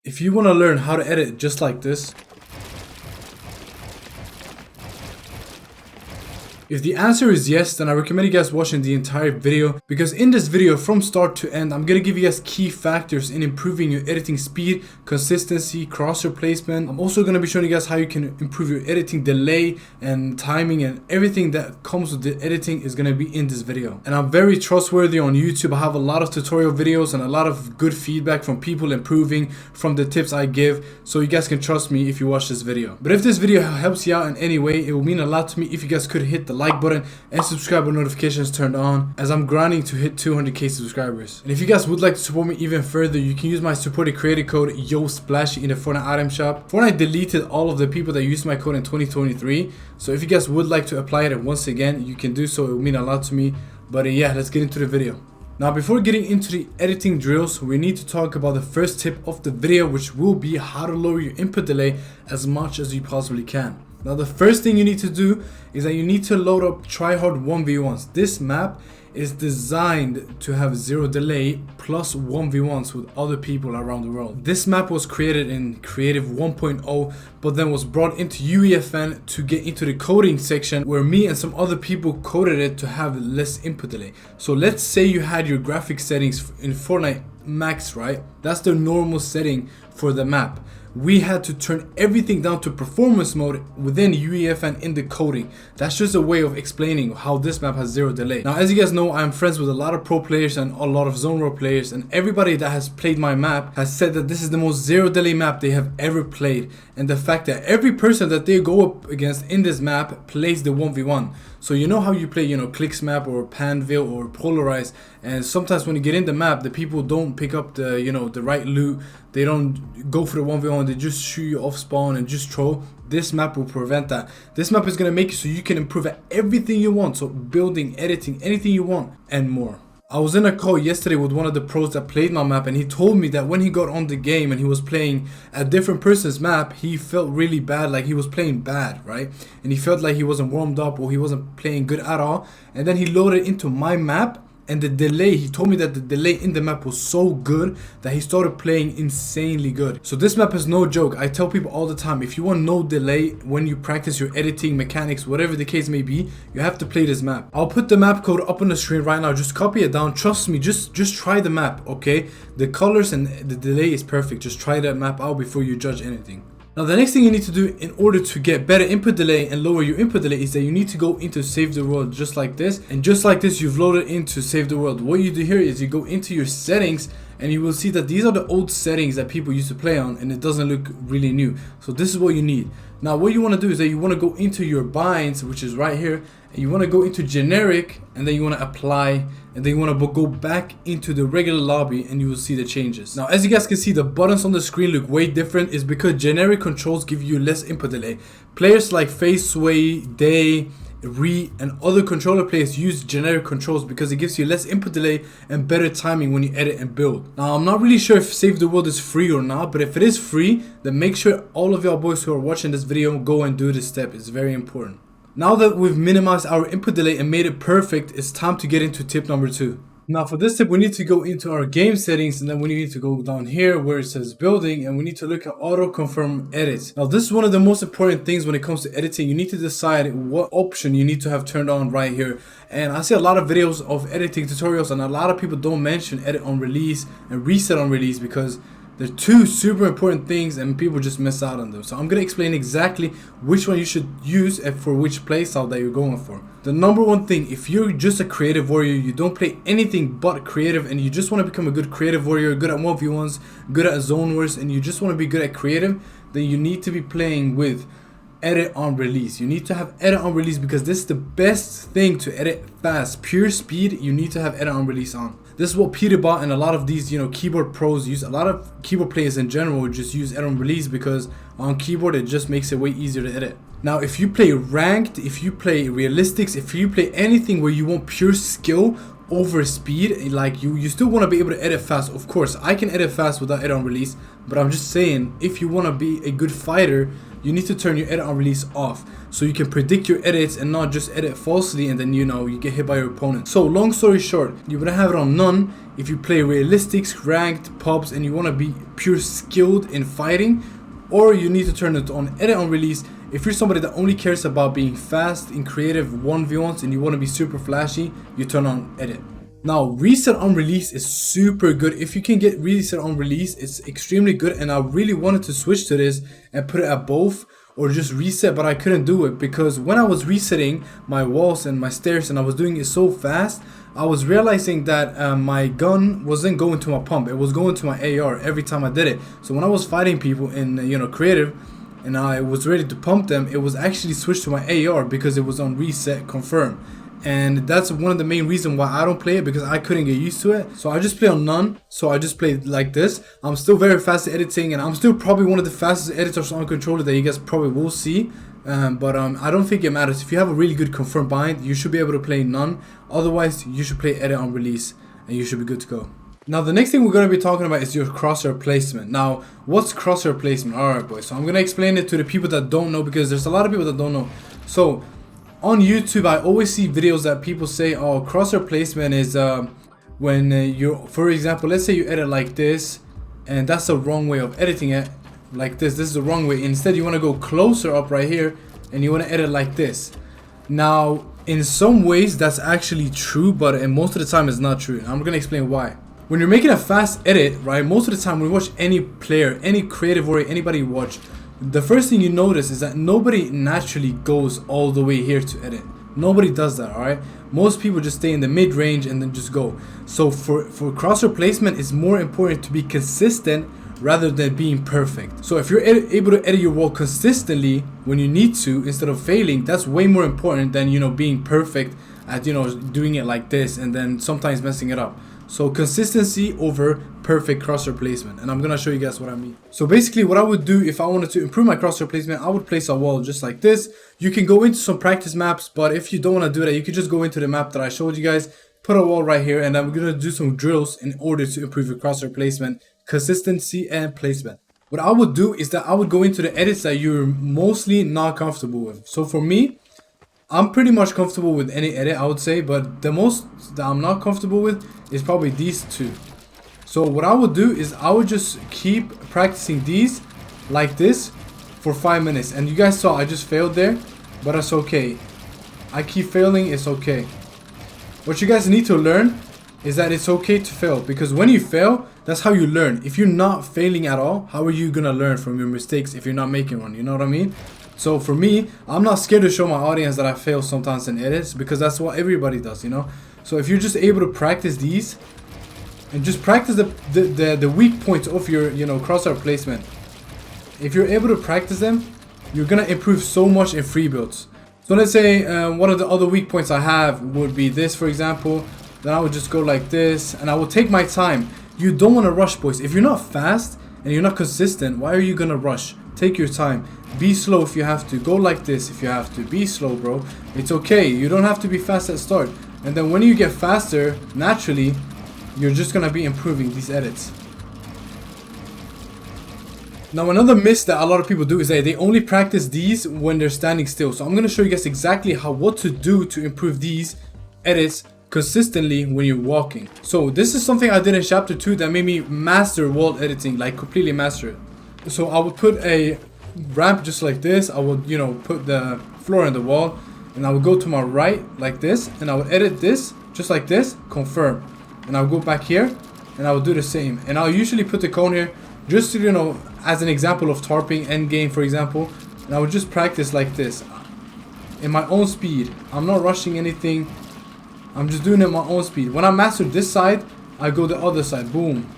If you want to learn how to edit just like this, if the answer is yes, then I recommend you guys watching the entire video, because in this video from start to end, I'm gonna give you guys key factors in improving your editing speed, consistency, crosshair placement. I'm also gonna be showing you guys how you can improve your editing delay and timing, and everything that comes with the editing is gonna be in this video. And I'm very trustworthy on YouTube. I have a lot of tutorial videos and a lot of good feedback from people improving from the tips I give, so you guys can trust me if you watch this video. But if this video helps you out in any way, it will mean a lot to me if you guys could hit the like button and subscribe with notifications turned on, as I'm grinding to hit 200k subscribers. And if you guys would like to support me even further, you can use my supported creator code YOSPLASHY in the Fortnite item shop. Fortnite deleted all of the people that used my code in 2023, so if you guys would like to apply it once again, you can do so. It will mean a lot to me. But yeah, let's get into the video. Now, before getting into the editing drills, we need to talk about the first tip of the video, which will be how to lower your input delay as much as you possibly can. Now, the first thing you need to do is that you need to load up tryhard 1v1s. This map is designed to have 0 delay plus 1v1s with other people around the world. This map was created in Creative 1.0, but then was brought into UEFN to get into the coding section, where me and some other people coded it to have less input delay. So let's say you had your graphic settings in Fortnite max, right? That's the normal setting for the map. We had to turn everything down to performance mode within UEFN in the coding. That's just a way of explaining how this map has 0 delay. Now, as you guys know, I'm friends with a lot of pro players and a lot of zone role players, and everybody that has played my map has said that this is the most 0 delay map they have ever played. And the fact that every person that they go up against in this map plays the 1v1. So you know how you play, Clicks map or Panville or Polarize, and sometimes when you get in the map, the people don't pick up the, the right loot. They don't go for the 1v1, they just shoot you off spawn and just troll. This map will prevent that. This map is going to make it so you can improve at everything you want. So building, editing, anything you want and more. I was in a call yesterday with one of the pros that played my map, and he told me that when he got on the game and he was playing a different person's map, he felt really bad, like he was playing bad, right? And he felt like he wasn't warmed up or he wasn't playing good at all. And then he loaded into my map, and the delay, he told me that the delay in the map was so good that he started playing insanely good. So this map is no joke. I tell people all the time, if you want no delay when you practice your editing mechanics, whatever the case may be, you have to play this map. I'll put the map code up on the screen right now. Just copy it down. Trust me, just try the map, okay? The colors and the delay is perfect. Just try that map out before you judge anything. Now, the next thing you need to do in order to get better input delay and lower your input delay is that you need to go into save the world just like this. And just like this, you've loaded into save the world. What you do here is you go into your settings, and you will see that these are the old settings that people used to play on, and it doesn't look really new. So this is what you need. Now, what you want to do is that you want to go into your binds, which is right here, and you want to go into generic, and then you want to apply, and then you want to go back into the regular lobby, and you will see the changes. Now, as you guys can see, the buttons on the screen look way different. Is because generic controls give you less input delay. Players like Faze, Sway, Day, and other controller players use generic controls because it gives you less input delay and better timing when you edit and build. Now, I'm not really sure if Save the World is free or not, but if it is free, then make sure all of y'all boys who are watching this video go and do this step. It's very important. Now that we've minimized our input delay and made it perfect, it's time to get into tip number 2. Now, for this tip, we need to go into our game settings, and then we need to go down here where it says building, and we need to look at auto confirm edit. Now, this is one of the most important things when it comes to editing. You need to decide what option you need to have turned on right here. And I see a lot of videos of editing tutorials, and a lot of people don't mention edit on release and reset on release because they're two super important things and people just miss out on them. So I'm going to explain exactly which one you should use and for which playstyle that you're going for. The number one thing, if you're just a creative warrior, you don't play anything but creative, and you just want to become a good creative warrior, good at 1v1s, good at zone wars, and you just want to be good at creative, then you need to be playing with edit on release. You need to have edit on release because this is the best thing to edit fast. Pure speed, you need to have edit on release on. This is what Peterbot and a lot of these, keyboard pros use. A lot of keyboard players in general just use edit on release because on keyboard it just makes it way easier to edit. Now, if you play ranked, if you play realistics, if you play anything where you want pure skill over speed, like you still want to be able to edit fast. Of course, I can edit fast without edit on release, but I'm just saying, if you want to be a good fighter, you need to turn your edit on release off, so you can predict your edits and not just edit falsely and then you get hit by your opponent. So long story short, you wanna have it on none if you play realistics, ranked, pubs, and you wanna be pure skilled in fighting, or you need to turn it on edit on release if you're somebody that only cares about being fast in creative 1v1s and you wanna be super flashy. You turn on edit. Now, reset on release is super good. If you can get reset on release, it's extremely good, and I really wanted to switch to this and put it at both or just reset, but I couldn't do it because when I was resetting my walls and my stairs and I was doing it so fast, I was realizing that my gun wasn't going to my pump, it was going to my AR every time I did it. So when I was fighting people in creative and I was ready to pump them, it was actually switched to my AR because it was on reset confirm. And that's one of the main reasons why I don't play it, because I couldn't get used to it. So I just play on none. So I just play like this. I'm still very fast at editing, and I'm still probably one of the fastest editors on controller that you guys probably will see. But I don't think it matters. If you have a really good confirmed bind, you should be able to play none. Otherwise, you should play edit on release and you should be good to go. Now, the next thing we're going to be talking about is your crosshair placement. Now, what's crosshair placement? Alright, boys. So I'm going to explain it to the people that don't know, because there's a lot of people that don't know. So on YouTube, I always see videos that people say, oh, crosshair placement is when you, for example, let's say you edit like this, and that's the wrong way of editing it, like this. This is the wrong way. Instead, you want to go closer up right here, and you want to edit like this. Now, in some ways, that's actually true, but most of the time, it's not true. I'm going to explain why. When you're making a fast edit, right, most of the time, when you watch any player, any creative warrior, anybody you watch, the first thing you notice is that nobody naturally goes all the way here to edit. Nobody does that, alright? Most people just stay in the mid-range and then just go. So for crosshair placement, it's more important to be consistent rather than being perfect. So if you're able to edit your wall consistently when you need to, instead of failing, that's way more important than, being perfect at, doing it like this and then sometimes messing it up. So consistency over perfect crosshair placement, and I'm gonna show you guys what I mean. So basically what I would do if I wanted to improve my crosshair placement, I would place a wall just like this. You can go into some practice maps, but if you don't want to do that, you can just go into the map that I showed you guys, put a wall right here, and I'm gonna do some drills in order to improve your crosshair placement, consistency, and placement. What I would do is that I would go into the edits that you're mostly not comfortable with. So for me, I'm pretty much comfortable with any edit, I would say, but the most that I'm not comfortable with is probably these two. So what I would do is I would just keep practicing these like this for 5 minutes. And you guys saw I just failed there, but that's okay. I keep failing, it's okay. What you guys need to learn is that it's okay to fail, because when you fail, that's how you learn. If you're not failing at all, how are you gonna learn from your mistakes if you're not making one? You know what I mean? So for me, I'm not scared to show my audience that I fail sometimes in edits, because that's what everybody does, So if you're just able to practice these and just practice the weak points of your crosshair placement, if you're able to practice them, you're gonna improve so much in free builds. So let's say one of the other weak points I have would be this, for example. Then I would just go like this, and I will take my time. You don't want to rush, boys. If you're not fast and you're not consistent, why are you gonna rush? Take your time. Be slow if you have to. Go like this if you have to. Be slow, bro. It's okay. You don't have to be fast at start. And then when you get faster, naturally, you're just gonna be improving these edits. Now, another miss that a lot of people do is that they only practice these when they're standing still. So I'm gonna show you guys exactly what to do to improve these edits consistently when you're walking. So this is something I did in chapter 2 that made me master wall editing, like completely master it. So I would put a ramp just like this. I would put the floor in the wall, and I would go to my right like this, and I would edit this just like this, confirm, and I'll go back here and I will do the same. And I'll usually put the cone here just to as an example of tarping Endgame, for example, and I would just practice like this in my own speed. I'm not rushing anything, I'm just doing it at my own speed. When I master this side, I go the other side, boom,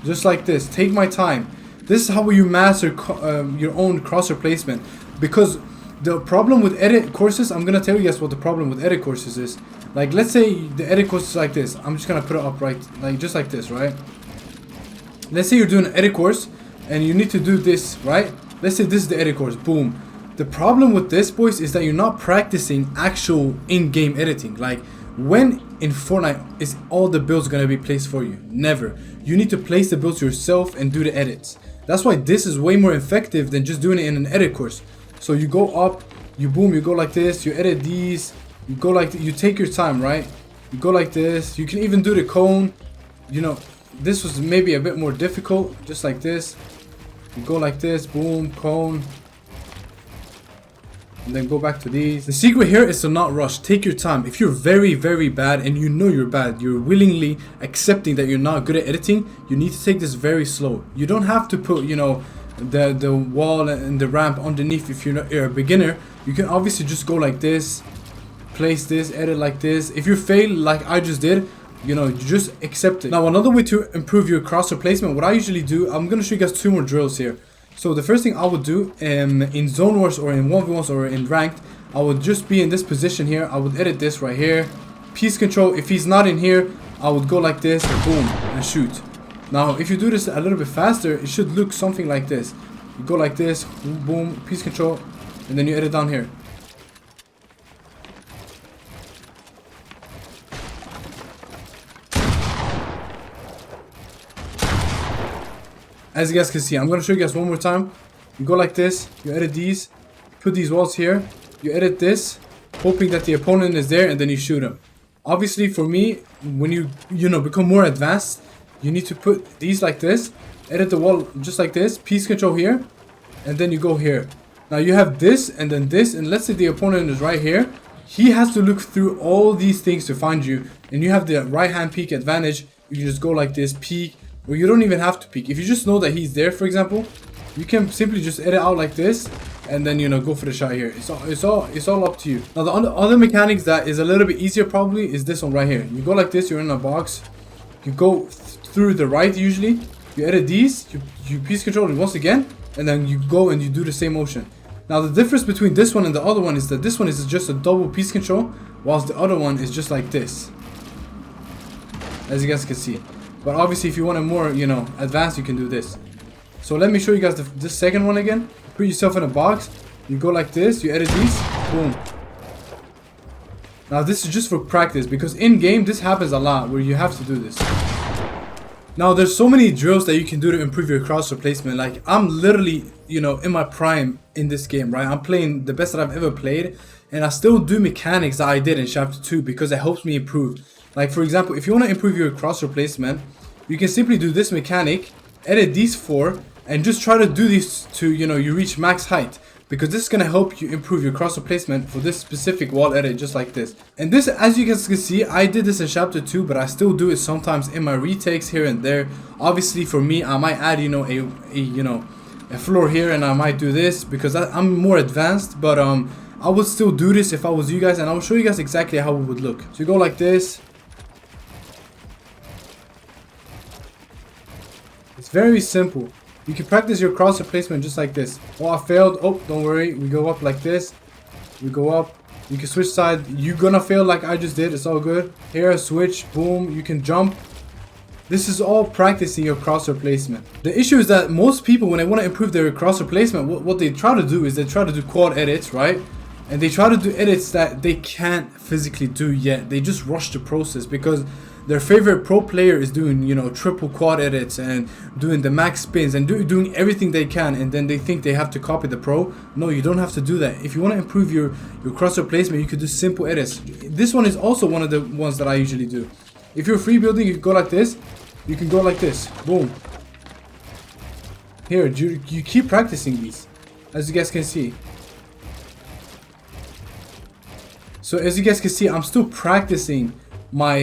just like this. Take my time. This is how you master your own crosshair placement. Because the problem with edit courses, I'm gonna tell you guys what the problem with edit courses is. Like, let's say the edit course is like this. I'm just gonna put it up right, like just like this, right? Let's say you're doing an edit course and you need to do this, right? Let's say this is the edit course, boom. The problem with this, boys, is that you're not practicing actual in-game editing. Like, when in Fortnite is all the builds gonna be placed for you? Never. You need to place the builds yourself and do the edits. That's why this is way more effective than just doing it in an edit course. So you go up, you boom, you go like this, you edit these, you go like, you take your time, right? You go like this, you can even do the cone, you know, this was maybe a bit more difficult, just like this. You go like this, boom, cone, and then go back to these. The secret here is to not rush. Take your time. If you're very, very bad and you know you're bad, you're willingly accepting that you're not good at editing, you need to take this very slow. You don't have to put, you know, the wall and the ramp underneath if you're a beginner. You can obviously just go like this, place this, edit like this. If you fail like I just did, you know, you just accept it. Now, another way to improve your crosshair placement, what I usually do, I'm gonna show you guys 2 more drills here. So the first thing I would do in zone wars or in 1v1s or in ranked, I would just be in this position here. I would edit this right here. Piece control, if he's not in here, I would go like this, boom, and shoot. Now, if you do this a little bit faster, it should look something like this. You go like this, boom, piece control, and then you edit down here. As you guys can see, I'm going to show you guys one more time. You go like this, you edit these, put these walls here, you edit this, hoping that the opponent is there, and then you shoot him. Obviously, for me, when you become more advanced, you need to put these like this, edit the wall just like this, piece control here, and then you go here. Now you have this, and then this, and let's say the opponent is right here. He has to look through all these things to find you, and you have the right hand peek advantage. You just go like this, peek, or you don't even have to peek. If you just know that he's there, for example, you can simply just edit out like this, and then, you know, go for the shot here. It's all up to you. Now the other mechanics that is a little bit easier probably is this one right here. You go like this, you're in a box, you go through the right usually, you edit these, you piece control it once again, and then you go and you do the same motion. Now the difference between this one and the other one is that this one is just a double piece control, whilst the other one is just like this, as you guys can see. But obviously if you want a more, you know, advanced, you can do this. So let me show you guys this second one again. Put yourself in a box, you go like this, you edit these, boom. Now this is just for practice, because in game this happens a lot where you have to do this. Now there's so many drills that you can do to improve your crosshair placement. Like, I'm literally, you know, in my prime in this game, right? I'm playing the best that I've ever played, and I still do mechanics that I did in chapter 2 because it helps me improve. Like, for example, if you want to improve your crosshair placement, you can simply do this mechanic, edit these 4, and just try to do these to, you know, you reach max height, because this is going to help you improve your crosshair placement for this specific wall edit, just like this. And this, as you guys can see, I did this in chapter 2, but I still do it sometimes in my retakes here and there. Obviously for me, I might add, you know, a floor here, and I might do this because I'm more advanced, but I would still do this if I was you guys, and I'll show you guys exactly how it would look. So you go like this. It's very simple. You can practice your crosshair placement just like this. Oh, I failed. Oh, don't worry. We go up like this. We go up. You can switch side. You're gonna fail like I just did. It's all good. Here, switch. Boom. You can jump. This is all practicing your crosshair placement. The issue is that most people, when they want to improve their crosshair placement, what they try to do is they try to do quad edits, right? And they try to do edits that they can't physically do yet. They just rush the process because their favorite pro player is doing, you know, triple quad edits and doing the max spins and doing everything they can, and then they think they have to copy the pro. No, you don't have to do that. If you want to improve your crosshair placement, you could do simple edits. This one is also one of the ones that I usually do. If you're free building, you can go like this. You can go like this. Boom. Here, you keep practicing these, as you guys can see. So as you guys can see, I'm still practicing my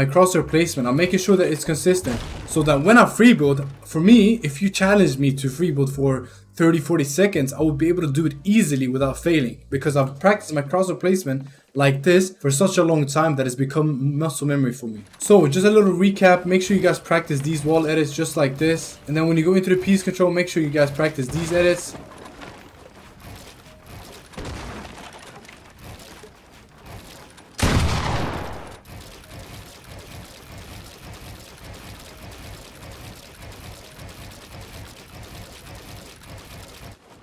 crosshair placement. I'm making sure that it's consistent, so that when I free build, for me, if you challenge me to free build for 30-40 seconds, I will be able to do it easily without failing, because I've practiced my crosshair placement like this for such a long time that it's become muscle memory for me. So just a little recap, make sure you guys practice these wall edits just like this, and then when you go into the piece control, make sure you guys practice these edits.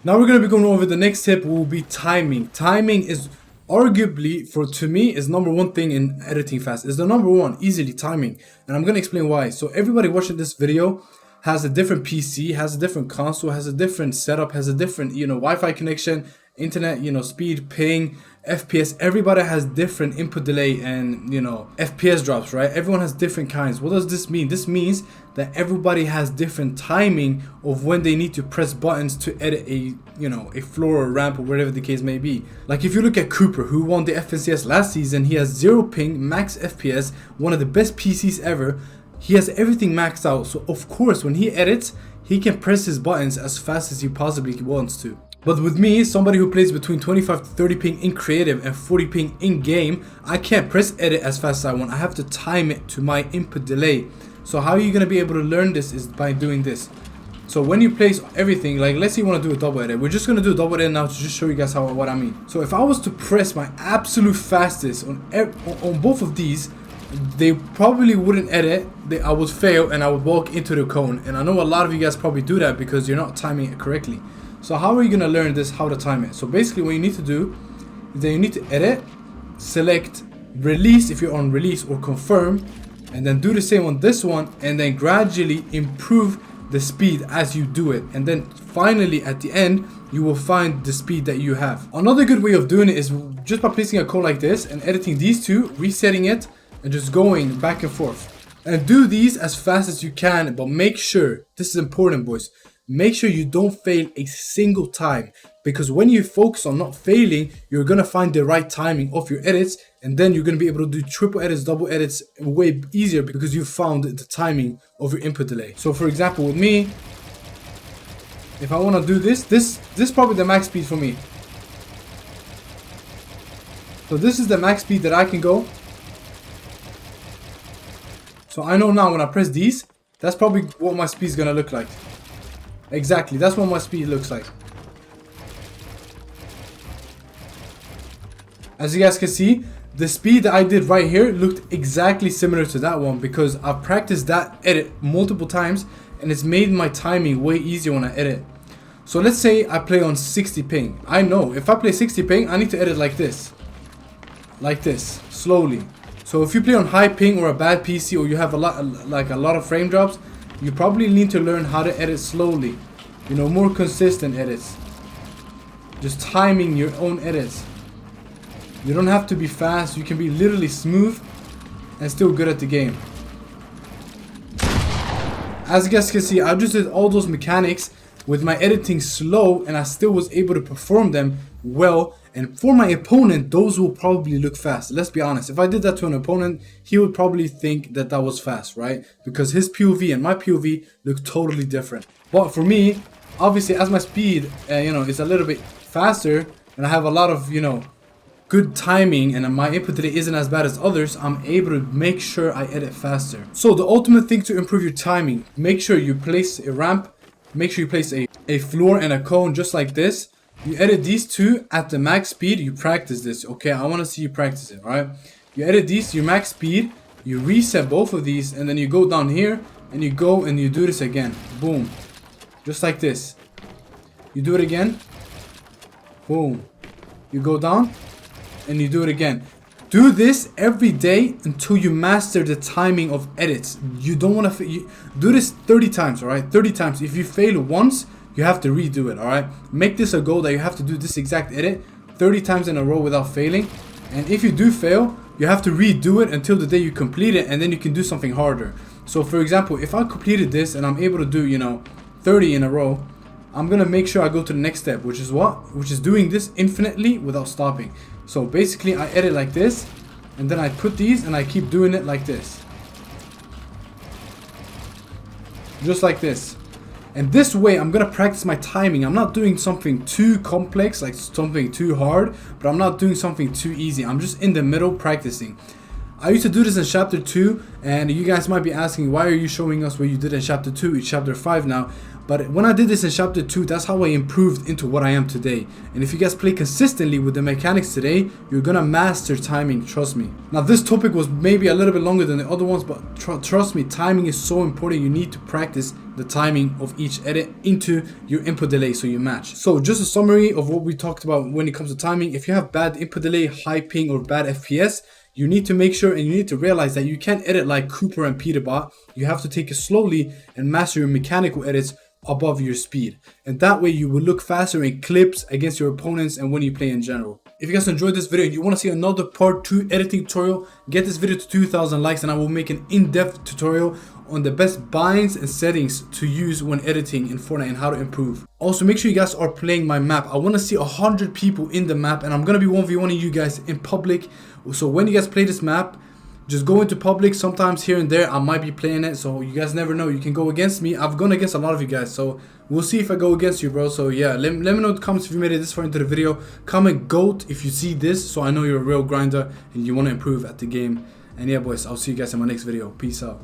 Now we're going to be going over the next tip, will be timing. Timing is arguably, to me, is number 1 thing in editing fast. It's the number 1, easily, timing. And I'm going to explain why. So everybody watching this video, has a different PC, has a different console, has a different setup, has a different, Wi-Fi connection, internet, speed, ping, FPS. Everybody has different input delay and, FPS drops, right? Everyone has different kinds. What does this mean? This means that everybody has different timing of when they need to press buttons to edit a floor or ramp or whatever the case may be. Like if you look at Cooper, who won the FNCS last season, he has 0 ping, max FPS, one of the best PCs ever. He has everything maxed out, so of course when he edits, he can press his buttons as fast as he possibly wants to. But with me, somebody who plays between 25 to 30 ping in creative and 40 ping in game, I can't press edit as fast as I want. I have to time it to my input delay. So how are you going to be able to learn this is by doing this. So when you place everything, like let's say you want to do a double edit. We're just going to do a double edit now to just show you guys what I mean. So if I was to press my absolute fastest on both of these, they probably wouldn't edit. I would fail and I would walk into the cone. And I know a lot of you guys probably do that because you're not timing it correctly. So how are you going to learn this, how to time it? So basically what you need to do is that you need to edit, select release if you're on release or confirm, and then do the same on this one, and then gradually improve the speed as you do it. And then finally at the end, you will find the speed that you have. Another good way of doing it is just by placing a code like this and editing these two, resetting it, and just going back and forth. And do these as fast as you can, but make sure, this is important boys, make sure you don't fail a single time, because when you focus on not failing, you're gonna find the right timing of your edits, and then you're gonna be able to do triple edits, double edits way easier because you found the timing of your input delay. So for example with me, if I want to do this is probably the max speed for me. So this is the max speed that I can go. So I know now when I press these, that's probably what my speed is gonna look like. Exactly, that's what my speed looks like. As you guys can see, the speed that I did right here looked exactly similar to that one because I've practiced that edit multiple times and it's made my timing way easier when I edit. So let's say I play on 60 ping. I know if I play 60 ping, I need to edit like this, slowly. So if you play on high ping or a bad PC or you have a lot of frame drops, you probably need to learn how to edit slowly. More consistent edits. Just timing your own edits. You don't have to be fast. You can be literally smooth and still good at the game. As you guys can see, I just did all those mechanics with my editing slow and I still was able to perform them well. And for my opponent, those will probably look fast. Let's be honest. If I did that to an opponent, he would probably think that that was fast, right? Because his POV and my POV look totally different. But for me, obviously, as my speed, is a little bit faster and I have a lot of, good timing and my input delay isn't as bad as others, I'm able to make sure I edit faster. So the ultimate thing to improve your timing, make sure you place a ramp, make sure you place a floor and a cone just like this. You edit these two at the max speed, you practice this, okay? I want to see you practice it, alright? You edit these to your max speed, you reset both of these, and then you go down here, and you go and you do this again. Boom. Just like this. You do it again. Boom. You go down, and you do it again. Do this every day until you master the timing of edits. You don't want to... do this 30 times, alright? 30 times. If you fail once, you have to redo it, alright? Make this a goal that you have to do this exact edit 30 times in a row without failing. And if you do fail, you have to redo it until the day you complete it, and then you can do something harder. So for example, if I completed this and I'm able to do, 30 in a row, I'm going to make sure I go to the next step, which is what? Which is doing this infinitely without stopping. So basically I edit like this, and then I put these and I keep doing it like this. Just like this. And this way, I'm going to practice my timing. I'm not doing something too complex, like something too hard, but I'm not doing something too easy. I'm just in the middle practicing. I used to do this in chapter 2, and you guys might be asking, why are you showing us what you did in chapter 2? It's chapter 5 now. But when I did this in chapter 2, that's how I improved into what I am today. And if you guys play consistently with the mechanics today, you're gonna master timing, trust me. Now this topic was maybe a little bit longer than the other ones, but trust me, timing is so important. You need to practice the timing of each edit into your input delay so you match. So just a summary of what we talked about when it comes to timing. If you have bad input delay, high ping, or bad FPS, you need to make sure and you need to realize that you can't edit like Cooper and Peterbot. You have to take it slowly and master your mechanical edits above your speed, and that way you will look faster in clips against your opponents and when you play in general. If you guys enjoyed this video and you want to see another part 2 editing tutorial, get this video to 2,000 likes and I will make an in-depth tutorial on the best binds and settings to use when editing in Fortnite and how to improve. Also, make sure you guys are playing my map. I want to see 100 people in the map, and I'm gonna be 1v1ing you guys in public. So when you guys play this map, just go into public. Sometimes here and there I might be playing it, so you guys never know. You can go against me. I've gone against a lot of you guys, so we'll see if I go against you, bro. So yeah, let me know in the comments if you made it this far into the video. Comment GOAT if you see this, so I know you're a real grinder and you want to improve at the game. And yeah, boys, I'll see you guys in my next video. Peace out.